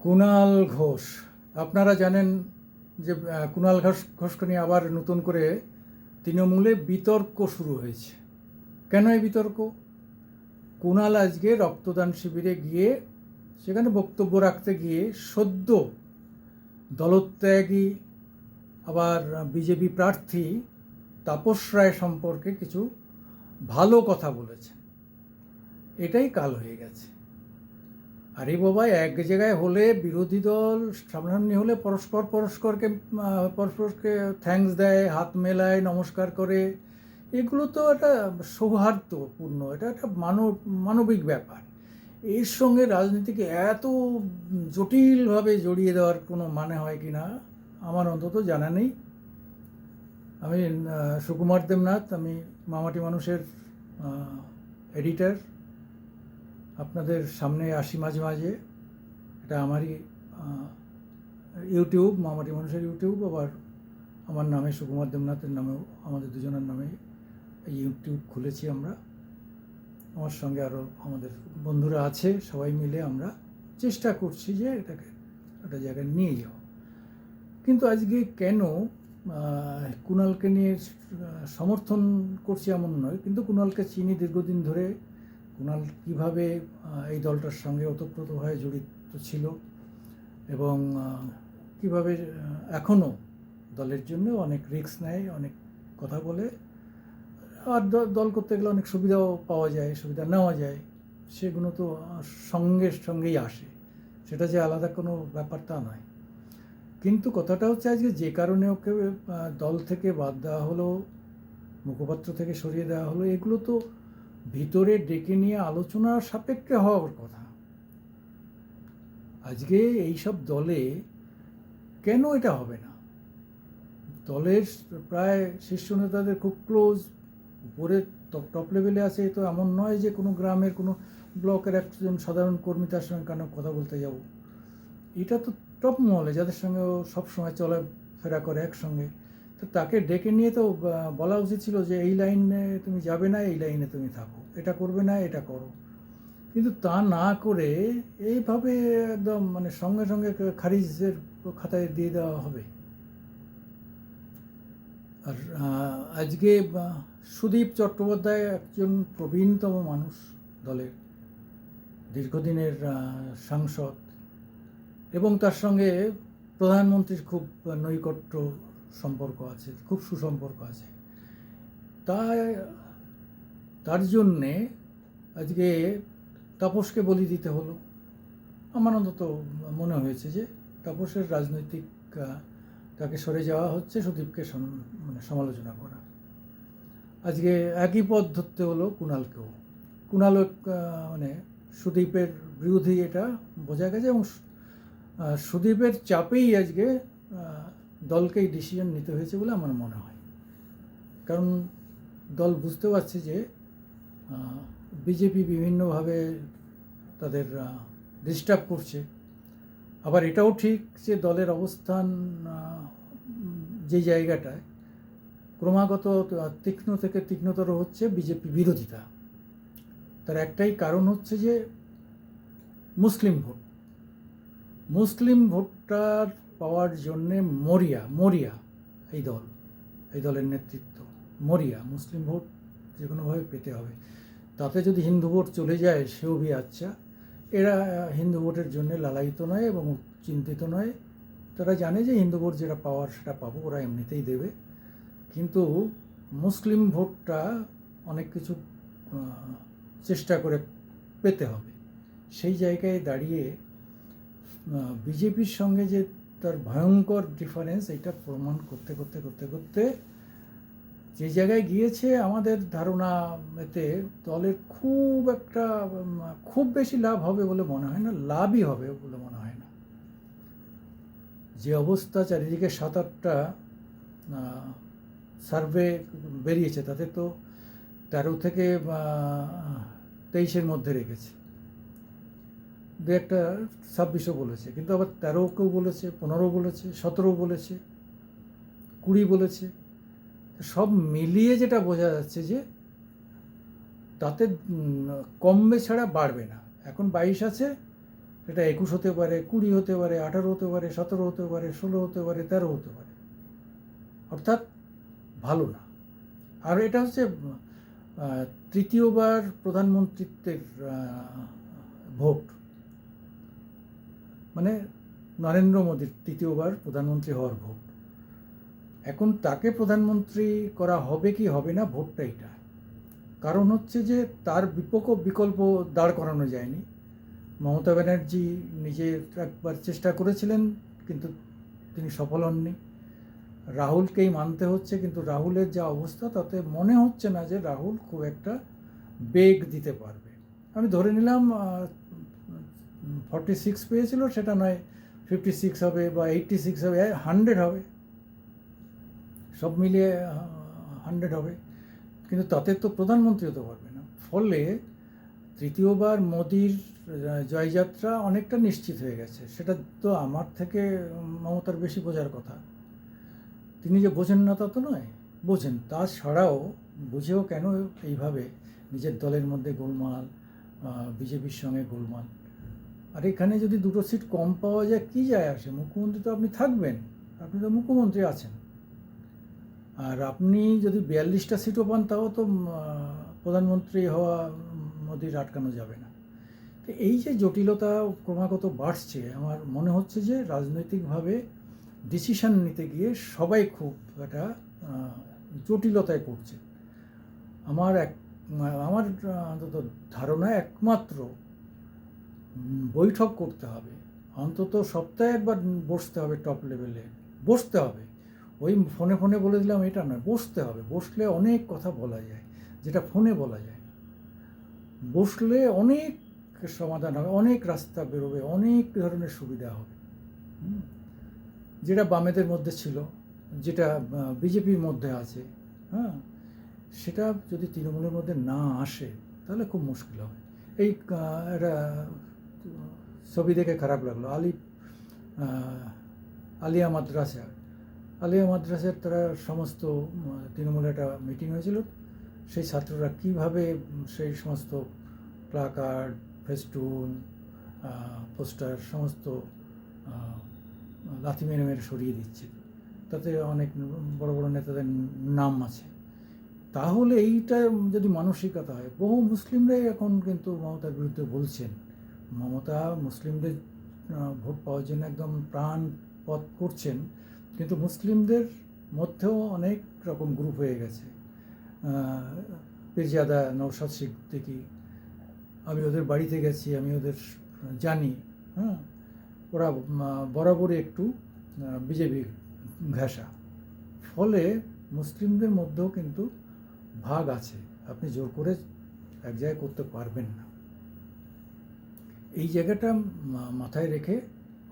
কুণাল ঘোষ, আপনারা জানেন যে কুণাল ঘোষকে নিয়ে আবার নতুন করে তৃণমূলে বিতর্ক শুরু হয়েছে। কেন এই বিতর্ক? কুণাল আজকে রক্তদান শিবিরে গিয়ে সেখানে বক্তব্য রাখতে গিয়ে সদ্য দলত্যাগী আবার বিজেপি প্রার্থী তাপস রায় সম্পর্কে কিছু ভালো কথা বলেছেন। এটাই কাল হয়ে গেছে। আরে বাবা, এক জায়গায় হলে বিরোধী দল সামনাসামনি হলে পরস্পরকে থ্যাঙ্কস দেয়, হাত মেলায়, নমস্কার করে। এগুলো তো একটা সৌহার্দ্যপূর্ণ, এটা একটা মানবিক ব্যাপার। এর সঙ্গে রাজনীতিকে এত জটিলভাবে জড়িয়ে দেওয়ার কোনো মানে হয় কি না আমার অন্তত জানা নেই। আমি সুকুমার দেবনাথ, আমি মামাটি মানুষের এডিটর। আপনাদের সামনে আসি মাঝে মাঝে। এটা আমারই ইউটিউব, মামাটি মানুষের ইউটিউব, আবার আমার নামে সুকুমার দেবনাথের নামেও আমাদের দুজনের নামে এই ইউটিউব খুলেছি আমরা। আমার সঙ্গে আরও আমাদের বন্ধুরা আছে, সবাই মিলে আমরা চেষ্টা করছি যে এটাকে একটা জায়গায় নিয়ে যাওয়া। কিন্তু আজকে কেন কুণালকে নিয়ে সমর্থন করছি এমন নয়, কিন্তু কুণালকে চিনি দীর্ঘদিন ধরে। কুণাল কীভাবে এই দলটার সঙ্গে ওতপ্রোতভাবে জড়িত ছিল এবং কীভাবে এখনও দলের জন্য অনেক রিস্ক নেয়, অনেক কথা বলে। আর দল করতে গেলে অনেক সুবিধাও পাওয়া যায়, সুবিধা নেওয়া যায়, সেগুলো তো সঙ্গেই আসে। সেটা যে আলাদা কোনো ব্যাপার তা নয়। কিন্তু কথাটা হচ্ছে আজকে যে কারণে ওকে দল থেকে বাদ দেওয়া হলো, মুখপাত্র থেকে সরিয়ে দেওয়া হলো, এগুলো তো ভিতরে ডেকে নিয়ে আলোচনার সাপেক্ষে হওয়ার কথা। আজকে এইসব দলে কেন এটা হবে না? দলের প্রায় শীর্ষ নেতাদের খুব ক্লোজ, উপরে টপ লেভেলে আছে, তো এমন নয় যে কোনো গ্রামের কোনো ব্লকের একজন সাধারণ কর্মী তার সঙ্গে কেন কথা বলতে যাব। এটা তো টপ মহলে, যাদের সঙ্গে ও সবসময় চলাফেরা করে একসঙ্গে। তো তাকে ডেকে নিয়ে তো বলা উচিত ছিল যে এই লাইনে তুমি যাবে না, এই লাইনে তুমি থাকো, এটা করবে না, এটা করো। কিন্তু তা না করে এইভাবে একদম মানে সঙ্গে সঙ্গে খারিজের খাতায় দিয়ে দেওয়া হবে। আর আজকে সুদীপ চট্টোপাধ্যায় একজন প্রবীণতম মানুষ, দলের দীর্ঘদিনের সাংসদ, এবং তার সঙ্গে প্রধানমন্ত্রীর খুব নৈকট্য সম্পর্ক আছে, খুব সুসম্পর্ক আছে। তার জন্যে আজকে তাপসকে বলি দিতে হলো। আমার অন্তত মনে হয়েছে যে তাপসের রাজনৈতিক তাকে সরে যাওয়া হচ্ছে সুদীপকে মানে সমালোচনা করা। আজকে একই পথ ধরতে হলো কুণালকেও। কুণালও মানে সুদীপের বিরোধী, এটা বোঝা গেছে, এবং সুদীপের চাপেই আজকে দলকেই ডিসিশন নিতে হয়েছে বলে আমার মনে হয়। কারণ দল বুঝতে পারছে যে বিজেপি বিভিন্নভাবে তাদের ডিস্টার্ব করছে। আবার এটাও ঠিক যে দলের অবস্থান যে জায়গাটায় ক্রমাগত তীক্ষ্ণ থেকে তীক্ষ্ণতর হচ্ছে বিজেপি বিরোধিতা। তার একটাই কারণ হচ্ছে যে মুসলিম ভোটটার পাওয়ার জন্যে মরিয়া এই দলের নেতৃত্ব মরিয়া। মুসলিম ভোট যে কোনোভাবে পেতে হবে। তাতে যদি হিন্দু ভোট চলে যায় সেও ভি আচ্ছা। এরা হিন্দু ভোটের জন্য লালায়িত নয় এবং চিন্তিত নয়। তারা জানে যে হিন্দু ভোট যেটা পাওয়ার সেটা পাবো, ওরা এমনিতেই দেবে। কিন্তু মুসলিম ভোটটা অনেক কিছু চেষ্টা করে পেতে হবে। সেই জায়গায় দাঁড়িয়ে বিজেপির সঙ্গে যে তার ভয়ঙ্কর ডিফারেন্স, এটা প্রমাণ করতে যে জায়গায় গিয়েছে, আমাদের ধারণা এতে দলের খুব বেশি লাভ হবে বলে মনে হয় না, লাভই হবে বলে মনে হয় না। যে অবস্থা চারিদিকে 7-8টা সার্ভে বেরিয়েছে, তাতে তো 13 থেকে 23-এর মধ্যে রেখেছে। দু একটা 26ও বলেছে, কিন্তু আবার 13কেও বলেছে, 15 বলেছে, 17 বলেছে, 20 বলেছে। সব মিলিয়ে যেটা বোঝা যাচ্ছে যে তাতে কমবে ছাড়া বাড়বে না। এখন 22 আছে, সেটা 21 হতে পারে, 20 হতে পারে, 18 হতে পারে, 17 হতে পারে, 16 হতে পারে, 13 হতে পারে, অর্থাৎ ভালো না। আর এটা হচ্ছে তৃতীয়বার প্রধানমন্ত্রীত্বের ভোট, মানে নরেন্দ্র মোদীর তৃতীয়বার প্রধানমন্ত্রী হওয়ার ভোট। এখন তাকে প্রধানমন্ত্রী করা হবে কি হবে না, ভোটটা এটা। কারণ হচ্ছে যে তার বিকল্প দাঁড় করানো যায়নি। মমতা ব্যানার্জি নিজে একবার চেষ্টা করেছিলেন, কিন্তু তিনি সফল হননি। রাহুলকেই মানতে হচ্ছে, কিন্তু রাহুলের যা অবস্থা তাতে মনে হচ্ছে না যে রাহুল খুব একটা বেগ দিতে পারবে। আমি ধরে নিলাম 46 পেয়েছিল, সেটা নয় 56 হবে বা 86 হবে, 100 হবে, সব মিলিয়ে 100 হবে, কিন্তু তাতে তো প্রধানমন্ত্রী হতে পারবে না। ফলে তৃতীয়বার মোদির জয়যাত্রা অনেকটা নিশ্চিত হয়ে গেছে। সেটা তো আমার থেকে মমতার বেশি বোঝার কথা। তিনি যে বোঝেন না তা তো নয়, বোঝেন। তাছাড়াও বুঝেও কেন এইভাবে নিজের দলের মধ্যে গোলমাল, বিজেপির সঙ্গে গোলমাল। আর এখানে যদি 2টো সিট কম পাওয়া যায় কী যায় আসে, মুখ্যমন্ত্রী তো আপনি থাকবেন, আপনি তো মুখ্যমন্ত্রী আছেন। আর আপনি যদি 42টা সিটও পান তাও তো প্রধানমন্ত্রী হওয়া মোদির আটকানো যাবে না। তো এই যে জটিলতা ক্রমাগত বাড়ছে, আমার মনে হচ্ছে যে রাজনৈতিকভাবে ডিসিশন নিতে গিয়ে সবাই খুব একটা জটিলতায় পড়ছে। আমার অন্তত ধারণা একমাত্র বৈঠক করতে হবে, অন্তত সপ্তাহে একবার বসতে হবে, টপ লেভেলে বসতে হবে। ওই ফোনে ফোনে বলে দিলাম এটা নয়, বসতে হবে। বসলে অনেক কথা বলা যায় যেটা ফোনে বলা যায় না। বসলে অনেক সমাধান হবে, অনেক রাস্তা বেরোবে, অনেক ধরনের সুবিধা হবে, যেটা বামেদের মধ্যে ছিল, যেটা বিজেপির মধ্যে আছে, হ্যাঁ, সেটা যদি তৃণমূলের মধ্যে না আসে তাহলে খুব মুশকিল হবে। এই একটা ছবি দেখে খারাপ লাগলো, আলিয়া মাদ্রাসার তারা সমস্ত তৃণমূলের একটা মিটিং হয়েছিল, সেই ছাত্ররা কীভাবে সেই সমস্ত প্লাকার্ড, ফেস্টুন, পোস্টার সমস্ত লাথি মেরে মেরে সরিয়ে দিচ্ছে। তাতে অনেক বড় বড় নেতাদের নাম আছে। তাহলে এইটা যদি মানসিকতা হয়, বহু মুসলিমরাই এখন কিন্তু মমতার বিরুদ্ধে বলছেন। মমতা মুসলিমদের ভোট পাওয়ার জন্য একদম প্রাণপণ করছেন, কিন্তু মুসলিমদের মধ্যেও অনেক রকম গ্রুপ হয়ে গেছে। পীরজাদা, নওশাদ সিদ্দিকী, আমি ওদের বাড়িতে গেছি, আমি ওদের জানি, হ্যাঁ, ওরা বরাবরই একটু বিজেপি ঘেঁষা। ফলে মুসলিমদের মধ্যেও কিন্তু ভাগ আছে, আপনি জোর করে এক জায়গায় করতে পারবেন না। এই জায়গাটা মাথায় রেখে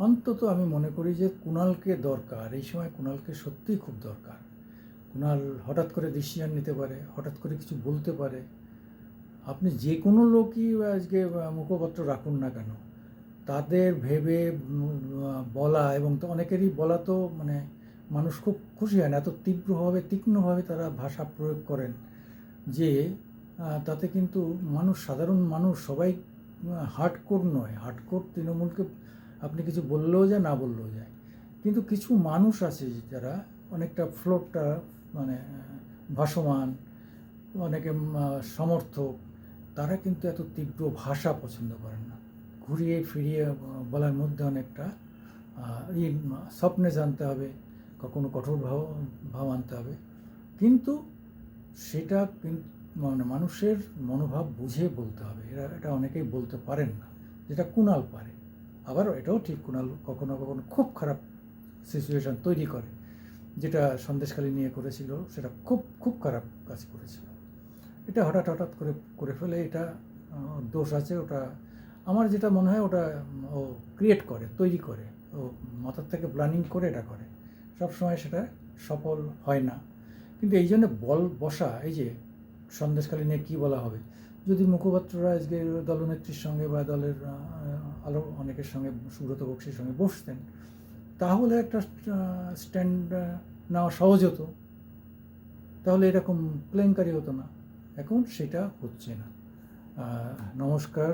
অন্তত আমি মনে করি যে কুণালকে দরকার, এই সময় কুণালকে সত্যিই খুব দরকার। কুণাল হঠাৎ করে ডিসিশন নিতে পারে, হঠাৎ করে কিছু বলতে পারে। আপনি যে কোনো লোকই আজকে মুখপত্র রাখুন না কেন, তাদের ভেবে বলা, এবং তো অনেকেরই বলা তো মানে মানুষ খুব খুশি হয় না, এত তীব্রভাবে তীক্ষ্ণভাবে তারা ভাষা প্রয়োগ করেন যে তাতে কিন্তু মানুষ, সাধারণ মানুষ সবাই হার্ডকোর নয়। হার্ডকোর তৃণমূলকে আপনি কিছু বললেও যায়, না বললেও যায়, কিন্তু কিছু মানুষ আছে যারা অনেকটা ফ্লোটটা মানে ভাসমান, অনেকে সমর্থক, তারা কিন্তু এত তীব্র ভাষা পছন্দ করেন না। ঘুরিয়ে ফিরিয়ে বলার মধ্যে অনেকটা স্বপ্নে জানতে হবে, কখনো কঠোর ভাব আনতে হবে, কিন্তু সেটা মানে মানুষের মনোভাব বুঝে বলতে হবে। এটা অনেকেই বলতে পারেন না, যেটা কুণাল পারে। আবার এটাও ঠিক, কুণাল কখনো কখনো খুব খারাপ সিচুয়েশান তৈরি করে, যেটা সন্দেশখালি নিয়ে করেছিল, সেটা খুব খুব খারাপ কাজ করেছিল। এটা হঠাৎ করে ফেলে, এটা দোষ আছে। ওটা আমার যেটা মনে হয়, ওটা ও ক্রিয়েট করে, তৈরি করে, ও মাথার থেকে প্ল্যানিং করে এটা করে। সবসময় সেটা সফল হয় না। কিন্তু এই জন্য বসা, এই যে সন্দেশখালি নিয়ে কী বলা হবে, যদি মুখপাত্ররা আজকে দলনেত্রীর সঙ্গে বা দলের আরও অনেকের সঙ্গে, সুব্রত বক্সির সঙ্গে বসতেন, তাহলে একটা স্ট্যান্ড নেওয়া সহজ হতো, তাহলে এরকম কেলেঙ্কারি হতো না। এখন সেটা হচ্ছে না। নমস্কার,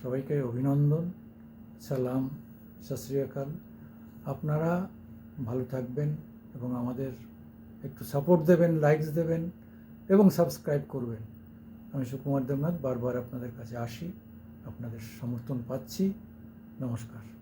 সবাইকে অভিনন্দন। সালাম, সত শ্রী আকাল। আপনারা ভালো থাকবেন এবং আমাদের একটু সাপোর্ট দেবেন, লাইকস দেবেন এবং সাবস্ক্রাইব করবেন। আমি সুকুমার দেবনাথ বারবার আপনাদের কাছে আসি, আপনাদের সমর্থন পাচ্ছি। নমস্কার।